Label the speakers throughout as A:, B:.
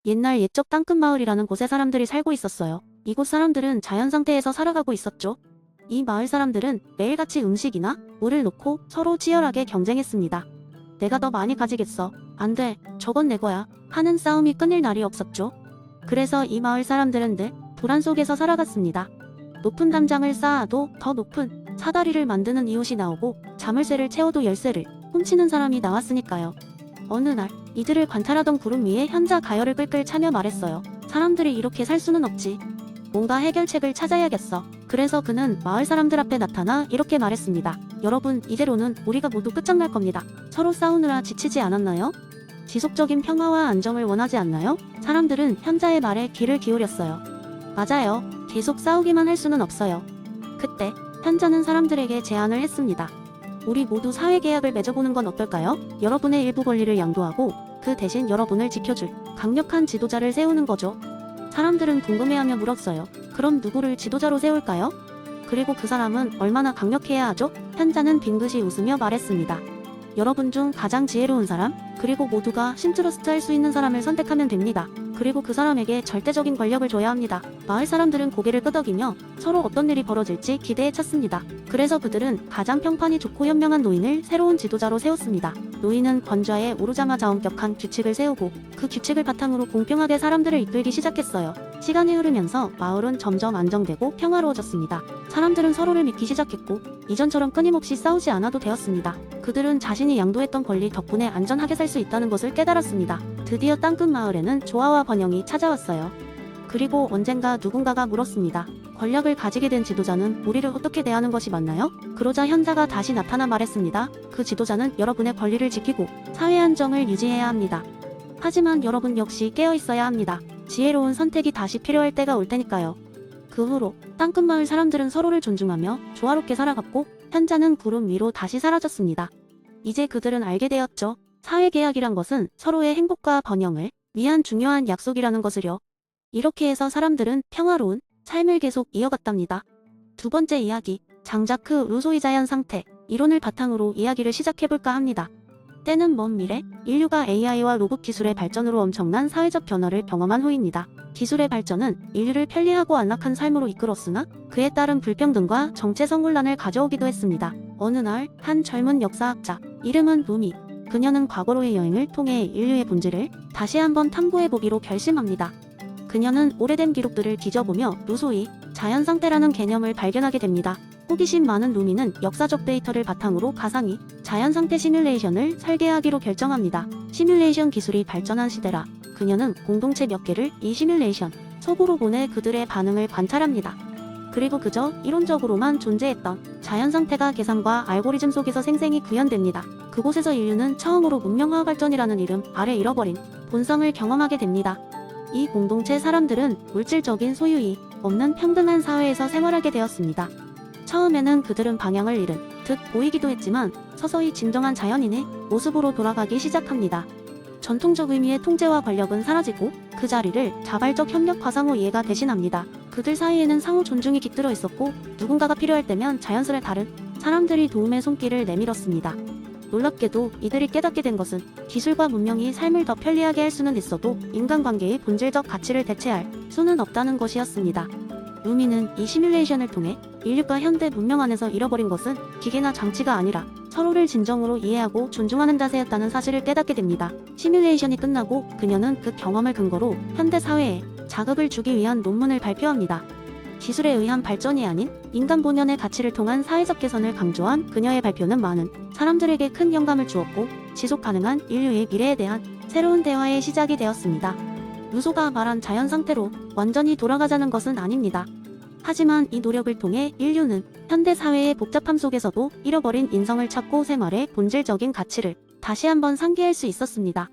A: 옛날 옛적 땅끝 마을이라는 곳에 사람들이 살고 있었어요. 이곳 사람들은 자연 상태에서 살아가고 있었죠. 이 마을 사람들은 매일같이 음식이나 물을 놓고 서로 치열하게 경쟁했습니다. 내가 더 많이 가지겠어. 안 돼. 저건 내 거야. 하는 싸움이 끊일 날이 없었죠. 그래서 이 마을 사람들은 늘 불안 속에서 살아갔습니다. 높은 담장을 쌓아도 더 높은 사다리를 만드는 이웃이 나오고 자물쇠를 채워도 열쇠를 훔치는 사람이 나왔으니까요. 어느 날 이들을 관찰하던 구름 위에 현자 가열을 끌끌 차며 말했어요. 사람들이 이렇게 살 수는 없지. 뭔가 해결책을 찾아야겠어. 그래서 그는 마을 사람들 앞에 나타나 이렇게 말했습니다. 여러분, 이대로는 우리가 모두 끝장날 겁니다. 서로 싸우느라 지치지 않았나요? 지속적인 평화와 안정을 원하지 않나요? 사람들은 현자의 말에 귀를 기울였어요. 맞아요. 계속 싸우기만 할 수는 없어요. 그때 현자는 사람들에게 제안을 했습니다. 우리 모두 사회계약을 맺어보는 건 어떨까요? 여러분의 일부 권리를 양도하고 그 대신 여러분을 지켜줄 강력한 지도자를 세우는 거죠. 사람들은 궁금해하며 물었어요. 그럼 누구를 지도자로 세울까요? 그리고 그 사람은 얼마나 강력해야 하죠? 현자는 빙긋이 웃으며 말했습니다. 여러분 중 가장 지혜로운 사람, 그리고 모두가 신트러스트 할 수 있는 사람을 선택하면 됩니다. 그리고 그 사람에게 절대적인 권력을 줘야 합니다. 마을 사람들은 고개를 끄덕이며 서로 어떤 일이 벌어질지 기대에 찼습니다. 그래서 그들은 가장 평판이 좋고 현명한 노인을 새로운 지도자로 세웠습니다. 노인은 권좌에 오르자마자 엄격한 규칙을 세우고 그 규칙을 바탕으로 공평하게 사람들을 이끌기 시작했어요. 시간이 흐르면서 마을은 점점 안정되고 평화로워졌습니다. 사람들은 서로를 믿기 시작했고 이전처럼 끊임없이 싸우지 않아도 되었습니다. 그들은 자신이 양도했던 권리 덕분에 안전하게 살 수 있다는 것을 깨달았습니다. 드디어 땅끝 마을에는 조화와 번영이 찾아왔어요. 그리고 언젠가 누군가가 물었습니다. 권력을 가지게 된 지도자는 우리를 어떻게 대하는 것이 맞나요? 그러자 현자가 다시 나타나 말했습니다. 그 지도자는 여러분의 권리를 지키고 사회 안정을 유지해야 합니다. 하지만 여러분 역시 깨어 있어야 합니다. 지혜로운 선택이 다시 필요할 때가 올 테니까요. 그 후로 땅끝 마을 사람들은 서로를 존중하며 조화롭게 살아갔고 현자는 구름 위로 다시 사라졌습니다. 이제 그들은 알게 되었죠. 사회계약이란 것은 서로의 행복과 번영을 위한 중요한 약속이라는 것을요. 이렇게 해서 사람들은 평화로운 삶을 계속 이어갔답니다. 두 번째 이야기, 장자크 루소이 자연 상태 이론을 바탕으로 이야기를 시작해볼까 합니다. 때는 먼 미래, 인류가 AI와 로봇 기술의 발전으로 엄청난 사회적 변화를 경험한 후입니다. 기술의 발전은 인류를 편리하고 안락한 삶으로 이끌었으나 그에 따른 불평등과 정체성 혼란을 가져오기도 했습니다. 어느 날 한 젊은 역사학자, 이름은 루미, 그녀는 과거로의 여행을 통해 인류의 본질을 다시 한번 탐구해보기로 결심합니다. 그녀는 오래된 기록들을 뒤져보며 루소이, 자연 상태라는 개념을 발견하게 됩니다. 호기심 많은 루미는 역사적 데이터를 바탕으로 가상의 자연 상태 시뮬레이션을 설계하기로 결정합니다. 시뮬레이션 기술이 발전한 시대라 그녀는 공동체 몇 개를 이 시뮬레이션 속으로 보내 그들의 반응을 관찰합니다. 그리고 그저 이론적으로만 존재했던 자연 상태가 계산과 알고리즘 속에서 생생히 구현됩니다. 그곳에서 인류는 처음으로 문명화 발전이라는 이름 아래 잃어버린 본성을 경험하게 됩니다. 이 공동체 사람들은 물질적인 소유이 없는 평등한 사회에서 생활하게 되었습니다. 처음에는 그들은 방향을 잃은 듯 보이기도 했지만 서서히 진정한 자연인의 모습으로 돌아가기 시작합니다. 전통적 의미의 통제와 권력은 사라지고 그 자리를 자발적 협력과 상호 이해가 대신합니다. 그들 사이에는 상호 존중이 깃들어 있었고 누군가가 필요할 때면 자연스레 다른 사람들이 도움의 손길을 내밀었습니다. 놀랍게도 이들이 깨닫게 된 것은 기술과 문명이 삶을 더 편리하게 할 수는 있어도 인간관계의 본질적 가치를 대체할 수는 없다는 것이었습니다. 루미는 이 시뮬레이션을 통해 인류가 현대 문명 안에서 잃어버린 것은 기계나 장치가 아니라 서로를 진정으로 이해하고 존중하는 자세였다는 사실을 깨닫게 됩니다. 시뮬레이션이 끝나고 그녀는 그 경험을 근거로 현대 사회에 자극을 주기 위한 논문을 발표합니다. 기술에 의한 발전이 아닌 인간 본연의 가치를 통한 사회적 개선을 강조한 그녀의 발표는 많은 사람들에게 큰 영감을 주었고 지속 가능한 인류의 미래에 대한 새로운 대화의 시작이 되었습니다. 루소가 말한 자연 상태로 완전히 돌아가자는 것은 아닙니다. 하지만 이 노력을 통해 인류는 현대 사회의 복잡함 속에서도 잃어버린 인성을 찾고 생활의 본질적인 가치를 다시 한번 상기할 수 있었습니다.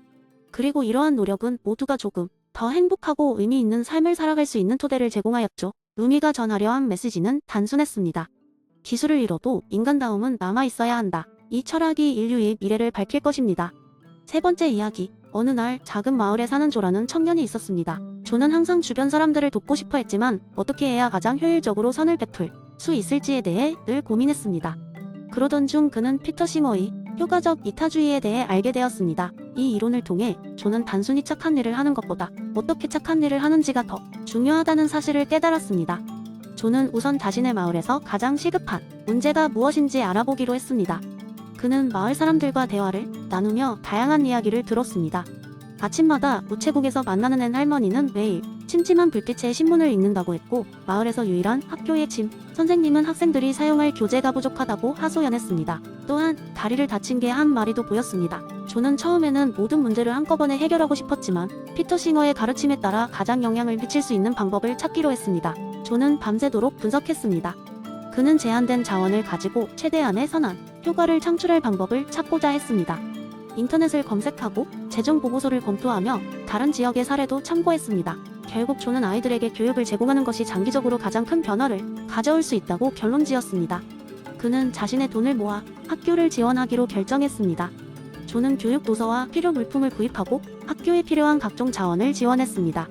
A: 그리고 이러한 노력은 모두가 조금 더 행복하고 의미 있는 삶을 살아갈 수 있는 토대를 제공하였죠. 루미가 전하려 한 메시지는 단순했습니다. 기술을 잃어도 인간다움은 남아있어야 한다. 이 철학이 인류의 미래를 밝힐 것입니다. 세 번째 이야기, 어느 날 작은 마을에 사는 조라는 청년이 있었습니다. 조는 항상 주변 사람들을 돕고 싶어 했지만 어떻게 해야 가장 효율적으로 선을 베풀 수 있을지에 대해 늘 고민했습니다. 그러던 중 그는 피터 싱어의 효과적 이타주의에 대해 알게 되었습니다. 이 이론을 통해 조는 단순히 착한 일을 하는 것보다 어떻게 착한 일을 하는지가 더 중요하다는 사실을 깨달았습니다. 조는 우선 자신의 마을에서 가장 시급한 문제가 무엇인지 알아보기로 했습니다. 그는 마을 사람들과 대화를 나누며 다양한 이야기를 들었습니다. 아침마다 우체국에서 만나는 앤 할머니는 매일 침침한 불빛에 신문을 읽는다고 했고, 마을에서 유일한 학교의 침 선생님은 학생들이 사용할 교재가 부족하다고 하소연했습니다. 또한 다리를 다친 개 한 마리도 보였습니다. 조는 처음에는 모든 문제를 한꺼번에 해결하고 싶었지만 피터 싱어의 가르침에 따라 가장 영향을 미칠 수 있는 방법을 찾기로 했습니다. 조는 밤새도록 분석했습니다. 그는 제한된 자원을 가지고 최대한의 선한 효과를 창출할 방법을 찾고자 했습니다. 인터넷을 검색하고 재정 보고서를 검토하며 다른 지역의 사례도 참고했습니다. 결국 조는 아이들에게 교육을 제공하는 것이 장기적으로 가장 큰 변화를 가져올 수 있다고 결론지었습니다. 그는 자신의 돈을 모아 학교를 지원하기로 결정했습니다. 조는 교육 도서와 필요 물품을 구입하고 학교에 필요한 각종 자원을 지원했습니다.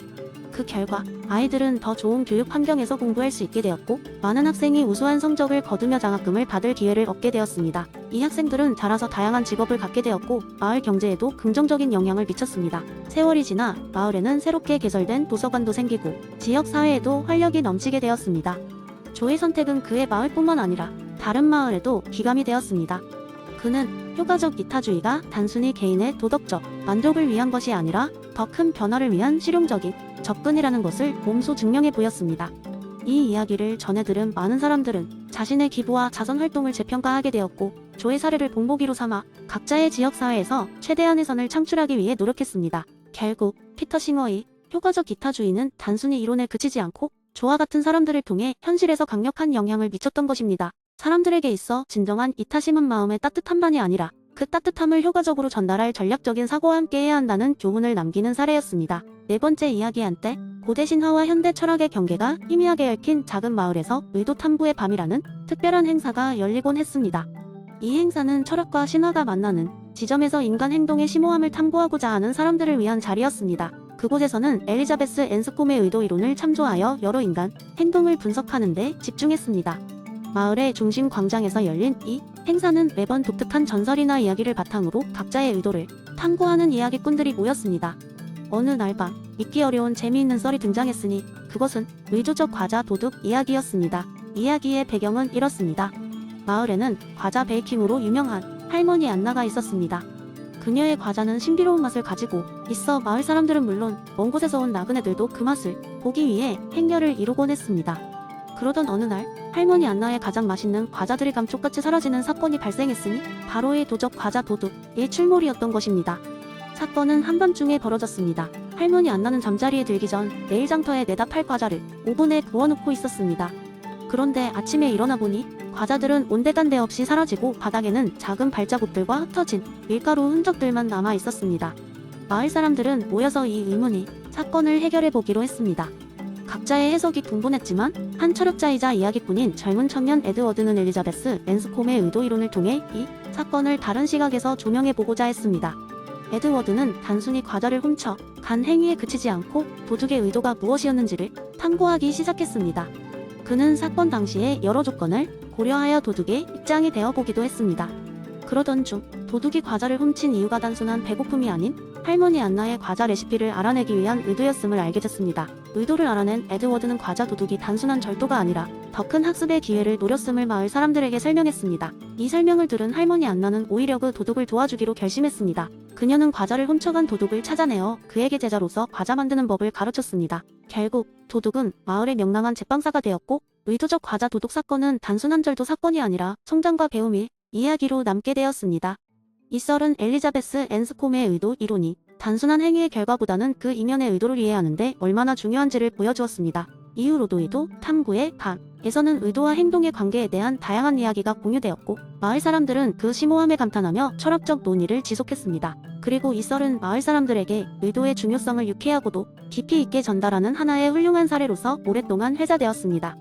A: 그 결과 아이들은 더 좋은 교육 환경에서 공부할 수 있게 되었고, 많은 학생이 우수한 성적을 거두며 장학금을 받을 기회를 얻게 되었습니다. 이 학생들은 자라서 다양한 직업을 갖게 되었고 마을 경제에도 긍정적인 영향을 미쳤습니다. 세월이 지나 마을에는 새롭게 개설된 도서관도 생기고 지역 사회에도 활력이 넘치게 되었습니다. 조의 선택은 그의 마을뿐만 아니라 다른 마을에도 기감이 되었습니다. 그는 효과적 이타주의가 단순히 개인의 도덕적 만족을 위한 것이 아니라 더 큰 변화를 위한 실용적인 접근이라는 것을 몸소 증명해 보였습니다. 이 이야기를 전해 들은 많은 사람들은 자신의 기부와 자선활동을 재평가하게 되었고, 조의 사례를 본보기로 삼아 각자의 지역사회에서 최대한의 선을 창출하기 위해 노력했습니다. 결국 피터 싱어의 효과적 이타주의는 단순히 이론에 그치지 않고 조와 같은 사람들을 통해 현실에서 강력한 영향을 미쳤던 것입니다. 사람들에게 있어 진정한 이타심은 마음의 따뜻함만이 아니라 그 따뜻함을 효과적으로 전달할 전략적인 사고와 함께 해야 한다는 교훈을 남기는 사례였습니다. 네 번째 이야기 한때 고대 신화와 현대 철학의 경계가 희미하게 얽힌 작은 마을에서 의도 탐구의 밤이라는 특별한 행사가 열리곤 했습니다. 이 행사는 철학과 신화가 만나는 지점에서 인간 행동의 심오함을 탐구하고자 하는 사람들을 위한 자리였습니다. 그곳에서는 엘리자베스 앤스콤의 의도 이론을 참조하여 여러 인간 행동을 분석하는 데 집중했습니다. 마을의 중심 광장에서 열린 이 행사는 매번 독특한 전설이나 이야기를 바탕으로 각자의 의도를 탐구하는 이야기꾼들이 모였습니다. 어느 날 밤 믿기 어려운 재미있는 썰이 등장했으니 그것은 의도적 과자 도둑 이야기였습니다. 이야기의 배경은 이렇습니다. 마을에는 과자 베이킹으로 유명한 할머니 안나가 있었습니다. 그녀의 과자는 신비로운 맛을 가지고 있어 마을 사람들은 물론 먼 곳에서 온 나그네들도 그 맛을 보기 위해 행렬을 이루곤 했습니다. 그러던 어느 날 할머니 안나의 가장 맛있는 과자들이 감쪽같이 사라지는 사건이 발생했으니 바로 이 도적 과자 도둑의 출몰이었던 것입니다. 사건은 한밤중에 벌어졌습니다. 할머니 안나는 잠자리에 들기 전 내일 장터에 내다 팔 과자를 오븐에 구워놓고 있었습니다. 그런데 아침에 일어나 보니 과자들은 온데간데 없이 사라지고 바닥에는 작은 발자국들과 흩어진 밀가루 흔적들만 남아 있었습니다. 마을 사람들은 모여서 이 의문이 사건을 해결해 보기로 했습니다. 각자의 해석이 분분했지만 한 철학자이자 이야기꾼인 젊은 청년 에드워드는 엘리자베스 앤스콤의 의도 이론을 통해 이 사건을 다른 시각에서 조명해 보고자 했습니다. 에드워드는 단순히 과자를 훔쳐 간 행위에 그치지 않고 도둑의 의도가 무엇이었는지를 탐구하기 시작했습니다. 그는 사건 당시의 여러 조건을 고려하여 도둑의 입장이 되어보기도 했습니다. 그러던 중 도둑이 과자를 훔친 이유가 단순한 배고픔이 아닌 할머니 안나의 과자 레시피를 알아내기 위한 의도였음을 알게 됐습니다. 의도를 알아낸 에드워드는 과자 도둑이 단순한 절도가 아니라 더 큰 학습의 기회를 노렸음을 마을 사람들에게 설명했습니다. 이 설명을 들은 할머니 안나는 오히려 그 도둑을 도와주기로 결심했습니다. 그녀는 과자를 훔쳐간 도둑을 찾아내어 그에게 제자로서 과자 만드는 법을 가르쳤습니다. 결국 도둑은 마을의 명랑한 제빵사가 되었고, 의도적 과자 도둑 사건은 단순한 절도 사건이 아니라 성장과 배움의 이야기로 남게 되었습니다. 이 썰은 엘리자베스 앤스콤의 의도 이론이 단순한 행위의 결과보다는 그 이면의 의도를 이해하는데 얼마나 중요한지를 보여주었습니다. 이후로도 의도 탐구의 밤에서는 의도와 행동의 관계에 대한 다양한 이야기가 공유되었고, 마을 사람들은 그 심오함에 감탄하며 철학적 논의를 지속했습니다. 그리고 이 썰은 마을 사람들에게 의도의 중요성을 유쾌하고도 깊이 있게 전달하는 하나의 훌륭한 사례로서 오랫동안 회자되었습니다.